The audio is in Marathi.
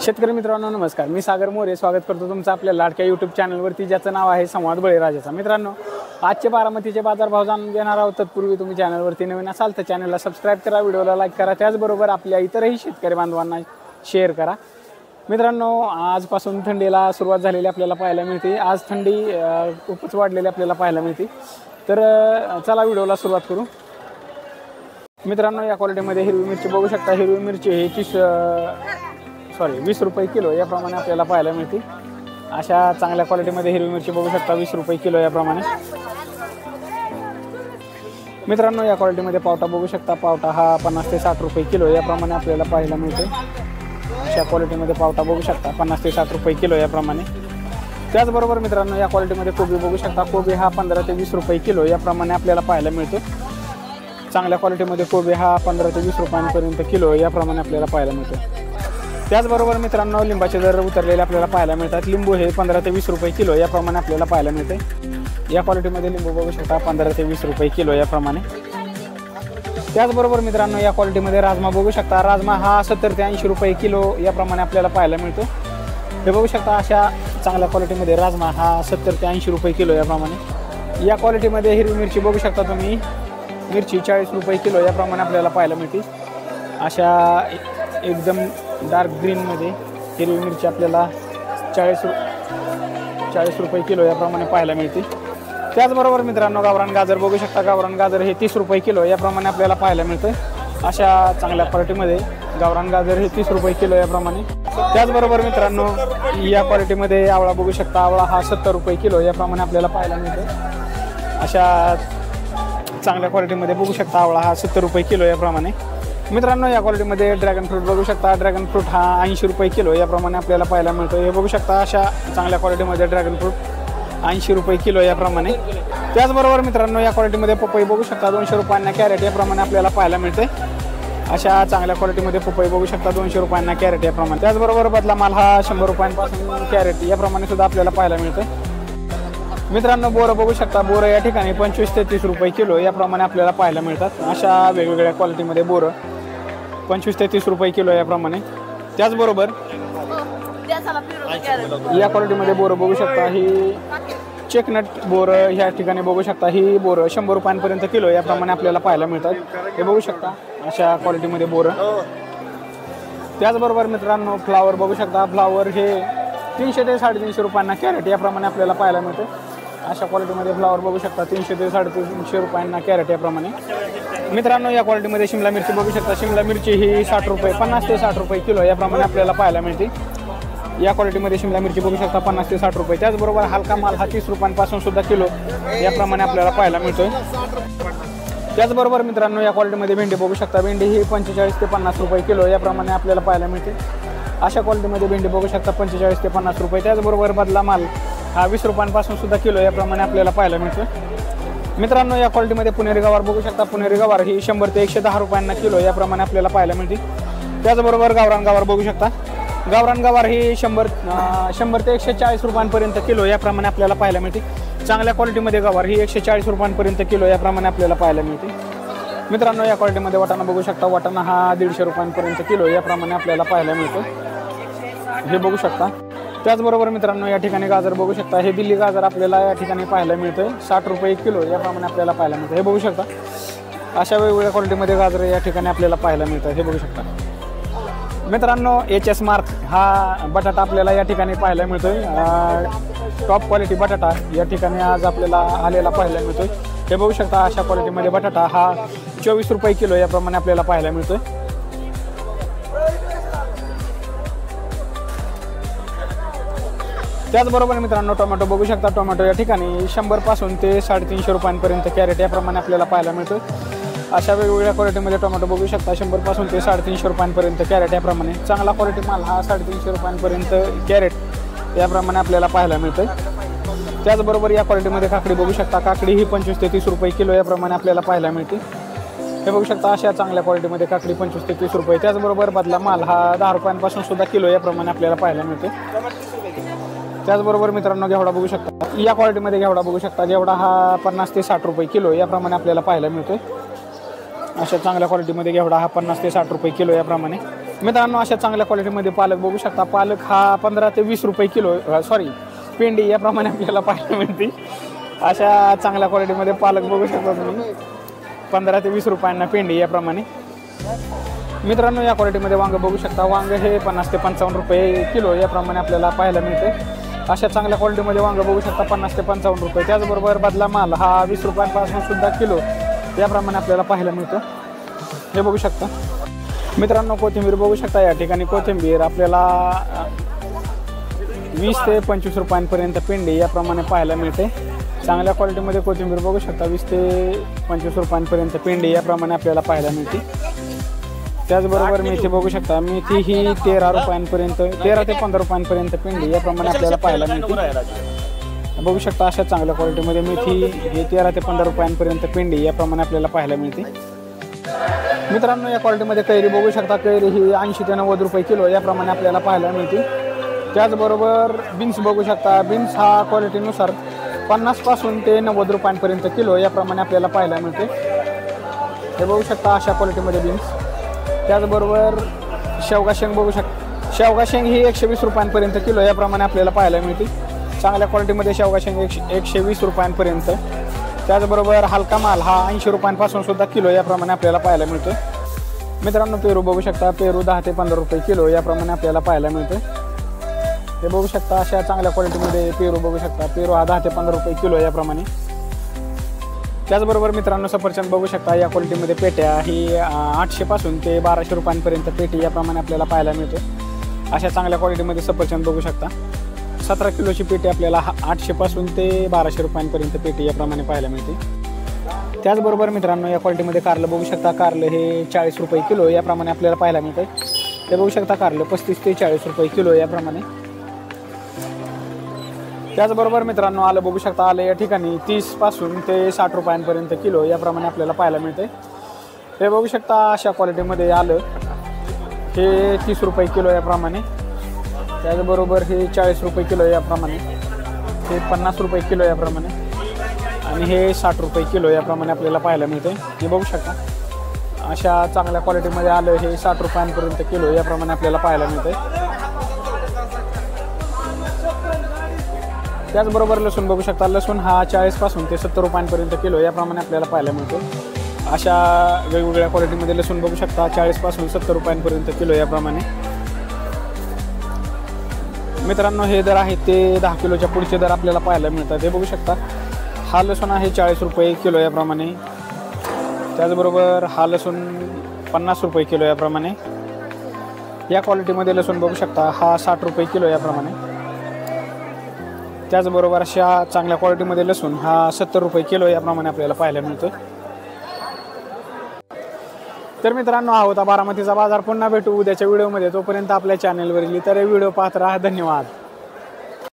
शेतकरी मित्रांनो नमस्कार, मी सागर मोरे स्वागत करतो तुमचं आपल्या लाडक्या यूट्यूब चॅनलवरती ज्याचं नाव आहे संवाद बळीराजाचा। मित्रांनो, आजचे बारामतीचे बाजारभाव जाणून घेणार आहोत। तत्पूर्वी तुम्ही चॅनलवरती नवीन असाल तर चॅनलला सबस्क्राइब करा, व्हिडिओला लाईक करा, त्याचबरोबर आपल्या इतरही शेतकरी बांधवांना शेअर करा। मित्रांनो, आजपासून थंडीला सुरुवात झालेली आपल्याला पाहायला मिळते। आज थंडी खूपच वाढलेली आपल्याला पाहायला मिळते। तर चला व्हिडिओला सुरुवात करू। मित्रांनो, या क्वालिटीमध्ये हिरवी मिरची बघू शकता। हिरवी मिरची ही 20 रुपये किलो याप्रमाणे आपल्याला पाहायला मिळते। अशा चांगल्या क्वालिटीमध्ये हिरवी मिरची बघू शकता 20 रुपये किलो याप्रमाणे। मित्रांनो, या क्वालिटीमध्ये पावटा बघू शकता। पावटा हा 50 ते 60 रुपये किलो याप्रमाणे आपल्याला पाहायला मिळते। अशा क्वालिटीमध्ये पावटा बघू शकता 50 ते 60 रुपये किलो याप्रमाणे। त्याचबरोबर मित्रांनो, या क्वालिटीमध्ये कोबी बघू शकता। कोबी हा 15 ते 20 रुपये किलो याप्रमाणे आपल्याला पाहायला मिळतो। चांगल्या क्वालिटीमध्ये कोबी हा 15 ते 20 रुपयांपर्यंत किलो याप्रमाणे आपल्याला पाहायला मिळतो। त्याचबरोबर मित्रांनो, लिंबाचे दर उतरलेले आपल्याला पाहायला मिळतात। लिंबू हे 15 ते 20 रुपये किलो याप्रमाणे आपल्याला पाहायला मिळते। या क्वालिटीमध्ये लिंबू बघू शकता 15 ते 20 रुपये किलो याप्रमाणे। त्याचबरोबर मित्रांनो, या क्वालिटीमध्ये राजमा बघू शकता। राजमा हा 70 ते 80 रुपये किलो याप्रमाणे आपल्याला पाहायला मिळतो। हे बघू शकता, अशा चांगल्या क्वालिटीमध्ये राजमा हा 70 ते 80 रुपये किलो याप्रमाणे। या क्वालिटीमध्ये हिरवी मिरची बघू शकता तुम्ही। मिरची 40 रुपये किलो याप्रमाणे आपल्याला पाहायला मिळते। अशा एकदम डार्क ग्रीनमध्ये हिरवी मिरची आपल्याला 40 रुपये किलो याप्रमाणे पाहायला मिळते। त्याचबरोबर मित्रांनो, गावरान गाजर बघू शकता। गावरान गाजर हे 30 रुपये किलो याप्रमाणे आपल्याला पाहायला मिळतं। अशा चांगल्या क्वालिटीमध्ये गावरान गाजर हे 30 रुपये किलो याप्रमाणे। त्याचबरोबर मित्रांनो, या क्वालिटीमध्ये आवळा बघू शकता। आवळा हा 70 रुपये किलो याप्रमाणे आपल्याला पाहायला मिळतो। अशा चांगल्या क्वालिटीमध्ये बघू शकता आवळा हा 70 रुपये किलो याप्रमाणे। मित्रांनो, या क्वालिटीमध्ये ड्रॅगन फ्रूट बघू शकता। ड्रॅगन फ्रूट हा 80 रुपये किलो याप्रमाणे आपल्याला पाहायला मिळतो। हे बघू शकता, अशा चांगल्या क्वालिटीमध्ये ड्रॅगन फ्रूट 80 रुपये किलो याप्रमाणे। त्याचबरोबर मित्रांनो, या क्वालिटीमध्ये पपई बघू शकता 200 रुपयांना कॅरेट याप्रमाणे आपल्याला पाहायला मिळते। अशा चांगल्या क्वालिटीमध्ये पपई बघू शकता 200 रुपयांना कॅरेट याप्रमाणे। त्याचबरोबर बदला माल हा 100 रुपयांपासून कॅरेट याप्रमाणे सुद्धा आपल्याला पाहायला मिळते। मित्रांनो, बोरं बघू शकता। बोरं या ठिकाणी 25 ते 30 रुपये किलो याप्रमाणे आपल्याला पाहायला मिळतात। अशा वेगवेगळ्या क्वालिटीमध्ये बोरं 25 ते 30 रुपये किलो याप्रमाणे। त्याचबरोबर या क्वालिटीमध्ये बोरं बघू शकता। ही चेकनट बोरं ह्या ठिकाणी बघू शकता। ही बोरं 100 रुपयांपर्यंत किलो याप्रमाणे आपल्याला पाहायला मिळतात। हे बघू शकता, अशा क्वालिटीमध्ये बोरं। त्याचबरोबर मित्रांनो, फ्लावर बघू शकता। फ्लावर हे 300 ते 350 रुपयांना कॅरेट याप्रमाणे आपल्याला पाहायला मिळते। अशा क्वालिटीमध्ये फ्लावर बघू शकता 300 ते 350 रुपयांना कॅरेट याप्रमाणे। मित्रांनो, या क्वालिटीमध्ये शिमला मिरची बघू शकता। शिमला मिरची ही 60 रुपये 50 ते 60 रुपये किलो याप्रमाणे आपल्याला पाहायला मिळते। या क्वालिटीमध्ये शिमला मिरची बघू शकता 50 ते 60 रुपये। त्याचबरोबर हलका माल हा 30 रुपयांपासून सुद्धा किलो याप्रमाणे आपल्याला पाहायला मिळतोय। त्याचबरोबर मित्रांनो, या क्वालिटीमध्ये भेंडी बघू शकता। भेंडी ही 45 ते 50 रुपये किलो याप्रमाणे आपल्याला पाहायला मिळते। अशा क्वालिटीमध्ये भेंडी बघू शकता 45 ते 50 रुपये। त्याचबरोबर बदला माल हा 20 रुपयांपासून सुद्धा किलो याप्रमाणे आपल्याला पाहायला मिळतो। मित्रांनो, या क्वालिटीमध्ये पुणेरी गवार बघू शकता। पुणेरी गवार ही 100 ते 110 रुपयांना किलो याप्रमाणे आपल्याला पाहायला मिळते। त्याचबरोबर गावरान गवार बघू शकता। गावरान गवार ही 100 ते 140 रुपयांपर्यंत किलो याप्रमाणे आपल्याला पाहायला मिळते। चांगल्या क्वालिटीमध्ये गवार ही 140 रुपयांपर्यंत किलो याप्रमाणे आपल्याला पाहायला मिळते। मित्रांनो, या क्वालिटीमध्ये वाटाणा बघू शकता। वाटाणा हा 150 रुपयांपर्यंत किलो याप्रमाणे आपल्याला पाहायला मिळतो। हे बघू शकता। त्याचबरोबर मित्रांनो, या ठिकाणी गाजर बघू शकता। हे दिल्ली गाजर आपल्याला या ठिकाणी पाहायला मिळतं 60 रुपये किलो याप्रमाणे आपल्याला पाहायला मिळतं। हे बघू शकता, अशा वेगवेगळ्या क्वालिटीमध्ये गाजर या ठिकाणी आपल्याला पाहायला मिळतं। हे बघू शकता। मित्रांनो, HS मार्क हा बटाटा आपल्याला या ठिकाणी पाहायला मिळतोय। टॉप क्वालिटी बटाटा या ठिकाणी आज आपल्याला आलेला पाहायला मिळतोय। हे बघू शकता, अशा क्वालिटीमध्ये बटाटा हा 24 रुपये किलो याप्रमाणे आपल्याला पाहायला मिळतोय। त्याचबरोबर मित्रांनो, टोमॅटो बघू शकता। टोमॅटो या ठिकाणी 100 पासून ते 350 रुपयांपर्यंत कॅरेट याप्रमाणे आपल्याला पाहायला मिळतो। अशा वेगवेगळ्या क्वालिटीमध्ये टोमॅटो बघू शकता 100 पासून ते 350 रुपयांपर्यंत कॅरेट याप्रमाणे। चांगला क्वालिटी माल हा 350 रुपयांपर्यंत कॅरेट याप्रमाणे आपल्याला पाहायला मिळतं। त्याचबरोबर या क्वालिटीमध्ये काकडी बघू शकता। काकडी ही 25 ते 30 रुपये किलो याप्रमाणे आपल्याला पाहायला मिळते। हे बघू शकता, अशा चांगल्या क्वालिटीमध्ये काकडी 25 ते 30 रुपये। त्याचबरोबर बदला माल हा 10 रुपयांपासून सुद्धा किलो याप्रमाणे आपल्याला पाहायला मिळते। त्याचबरोबर मित्रांनो, घेवडा बघू शकता। या क्वालिटीमध्ये घेवडा बघू शकता। घेवडा हा 50 ते 60 रुपये किलो याप्रमाणे आपल्याला पाहायला मिळतो। अशा चांगल्या क्वालिटीमध्ये घेवडा हा 50 ते 60 रुपये किलो याप्रमाणे। मित्रांनो अशा चांगल्या क्वालिटीमध्ये पालक बघू शकता. पालक हा 15 ते 20 रुपये किलो, सॉरी पेंडी याप्रमाणे आपल्याला पाहायला मिळते. अशा चांगल्या क्वालिटीमध्ये पालक बघू शकता तुम्ही 15 ते 20 रुपयांना पेंडी याप्रमाणे. मित्रांनो या क्वालिटीमध्ये वांग बघू शकता. वांग हे 50 ते 55 रुपये किलो याप्रमाणे आपल्याला पाहायला मिळते. अशा चांगल्या क्वालिटीमध्ये वांग बघू शकता 50 ते 55 रुपये. त्याचबरोबर बदला माल हा 20 रुपयांपासून सुद्धा किलो याप्रमाणे आपल्याला पाहायला मिळतो. हे बघू शकता. मित्रांनो कोथिंबीर बघू शकता. या ठिकाणी कोथिंबीर आपल्याला 20 ते 25 रुपयांपर्यंत पेंडी याप्रमाणे पाहायला मिळते. चांगल्या क्वालिटीमध्ये कोथिंबीर बघू शकता 20 ते 25 रुपयांपर्यंत पेंडी याप्रमाणे आपल्याला पाहायला मिळते. त्याचबरोबर मेथी बघू शकता. मेथी ही 13 रुपयांपर्यंत 13 ते 15 रुपयांपर्यंत पेंडी याप्रमाणे आपल्याला पाहायला मिळते. बघू शकता अशा चांगल्या क्वालिटीमध्ये मेथी ही 13 ते 15 रुपयांपर्यंत पेंडी याप्रमाणे आपल्याला पाहायला मिळते. मित्रांनो या क्वालिटीमध्ये कैरी बघू शकता. कैरी ही 80 ते 90 रुपये किलो याप्रमाणे आपल्याला पाहायला मिळते. त्याचबरोबर बीन्स बघू शकता. बीन्स हा क्वालिटीनुसार 50 पासून ते 90 रुपयांपर्यंत किलो याप्रमाणे आपल्याला पाहायला मिळते. हे बघू शकता अशा क्वालिटीमध्ये बीन्स. त्याचबरोबर शेवगा शेंग बघू शकता. शेवगा शेंग ही 120 रुपयांपर्यंत किलो याप्रमाणे आपल्याला पाहायला मिळते. चांगल्या क्वालिटीमध्ये शेवगा शेंग 120 रुपयांपर्यंत. त्याचबरोबर हलका माल हा 80 रुपयांपासून सुद्धा किलो याप्रमाणे आपल्याला पाहायला मिळतो. मित्रांनो पेरू बघू शकता. पेरू 10 ते 15 रुपये किलो याप्रमाणे आपल्याला पाहायला मिळतो. हे बघू शकता अशा चांगल्या क्वालिटीमध्ये पेरू बघू शकता. पेरू हा 10 ते 15 रुपये किलो याप्रमाणे. त्याचबरोबर मित्रांनो सफरचंद बघू शकता. या क्वालिटीमध्ये पेट्या ही 800 पासून ते 1200 रुपयांपर्यंत पेटी याप्रमाणे आपल्याला पाहायला मिळतो. अशा चांगल्या क्वालिटीमध्ये सफरचंद बघू शकता. 17 किलोची पेटी आपल्याला 800 पासून ते 1200 रुपयांपर्यंत पेटी याप्रमाणे पाहायला मिळते. त्याचबरोबर मित्रांनो या क्वालिटीमध्ये कारलं बघू शकता. कारलं हे 40 रुपये किलो याप्रमाणे आपल्याला पाहायला मिळतं. ते बघू शकता कारलं 35 ते 40 रुपये किलो याप्रमाणे. त्याचबरोबर मित्रांनो आलं बघू शकता. आलं या ठिकाणी 30 पासून ते 60 रुपयांपर्यंत किलो याप्रमाणे आपल्याला पाहायला मिळते. हे बघू शकता अशा क्वालिटीमध्ये आलं हे 30 रुपये किलो याप्रमाणे. त्याचबरोबर हे 40 रुपये किलो याप्रमाणे. हे 50 रुपये किलो याप्रमाणे आणि हे 60 रुपये किलो याप्रमाणे आपल्याला पाहायला मिळते. हे बघू शकता अशा चांगल्या क्वालिटीमध्ये आलं हे 60 रुपयांपर्यंत किलो याप्रमाणे आपल्याला पाहायला मिळते. त्याचबरोबर लसूण बघू शकता. लसूण हा 40 पासून ते 70 रुपयांपर्यंत किलो याप्रमाणे आपल्याला पाहायला मिळतो. अशा वेगवेगळ्या क्वालिटीमध्ये लसूण बघू शकता. 40 पासून 70 रुपयांपर्यंत किलो याप्रमाणे. मित्रांनो हे दर आहेत ते 10 किलोच्या पुढचे दर आपल्याला पाहायला मिळतात. हे बघू शकता. हा लसूण आहे 40 रुपये किलो याप्रमाणे. त्याचबरोबर हा लसूण 50 रुपये किलो याप्रमाणे. या क्वालिटीमध्ये लसूण बघू शकता. हा 60 रुपये किलो याप्रमाणे. त्याचबरोबर अशा चांगल्या क्वालिटीमध्ये लसूण हा 70 रुपये किलो याप्रमाणे आपल्याला पाहायला मिळतो. तर मित्रांनो हा होता बारामतीचा बाजार. पुन्हा भेटू उद्याच्या व्हिडिओमध्ये. तोपर्यंत आपल्या चॅनलवरील इतर व्हिडिओ पाहत राहा. धन्यवाद.